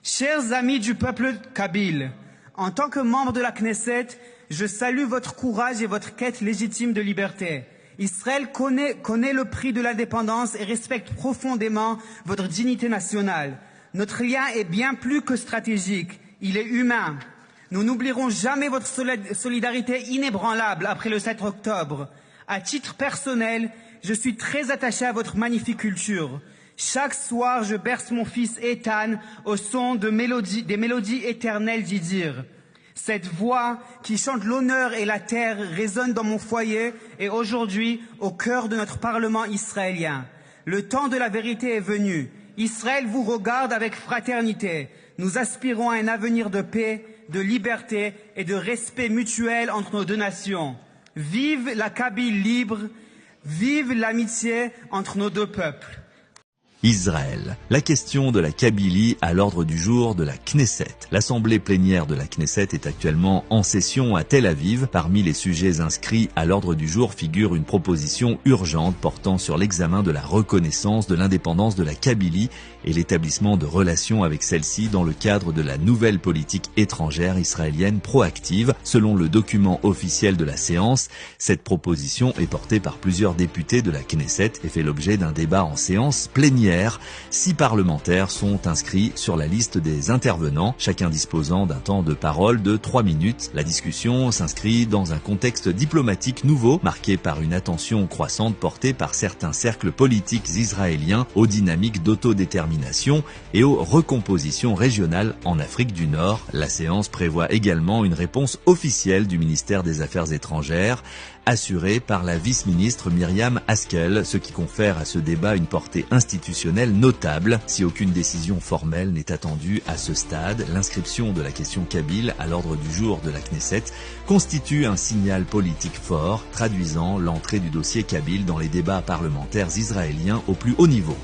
Chers amis du peuple kabyle, en tant que membre de la Knesset, je salue votre courage et votre quête légitime de liberté. Israël connaît le prix de l'indépendance et respecte profondément votre dignité nationale. Notre lien est bien plus que stratégique, il est humain. Nous n'oublierons jamais votre solidarité inébranlable après le 7 octobre. À titre personnel, je suis très attaché à votre magnifique culture. Chaque soir, je berce mon fils Ethan au son des mélodies éternelles d'Idir. Cette voix qui chante l'honneur et la terre résonne dans mon foyer et aujourd'hui au cœur de notre Parlement israélien. Le temps de la vérité est venu. Israël vous regarde avec fraternité. Nous aspirons à un avenir de paix, de liberté et de respect mutuel entre nos deux nations. Vive la Kabylie libre, vive l'amitié entre nos deux peuples. Israël. La question de la Kabylie à l'ordre du jour de la Knesset. L'assemblée plénière de la Knesset est actuellement en session à Tel Aviv. Parmi les sujets inscrits à l'ordre du jour figure une proposition urgente portant sur l'examen de la reconnaissance de l'indépendance de la Kabylie et l'établissement de relations avec celle-ci dans le cadre de la nouvelle politique étrangère israélienne proactive. Selon le document officiel de la séance, cette proposition est portée par plusieurs députés de la Knesset et fait l'objet d'un débat en séance plénière. 6 parlementaires sont inscrits sur la liste des intervenants, chacun disposant d'un temps de parole de 3 minutes. La discussion s'inscrit dans un contexte diplomatique nouveau, marqué par une attention croissante portée par certains cercles politiques israéliens aux dynamiques d'autodétermination et aux recompositions régionales en Afrique du Nord. La séance prévoit également une réponse officielle du ministère des Affaires étrangères, assurée par la vice-ministre Myriam Haskel, ce qui confère à ce débat une portée institutionnelle notable. Si aucune décision formelle n'est attendue à ce stade, l'inscription de la question kabyle à l'ordre du jour de la Knesset constitue un signal politique fort, traduisant l'entrée du dossier kabyle dans les débats parlementaires israéliens au plus haut niveau.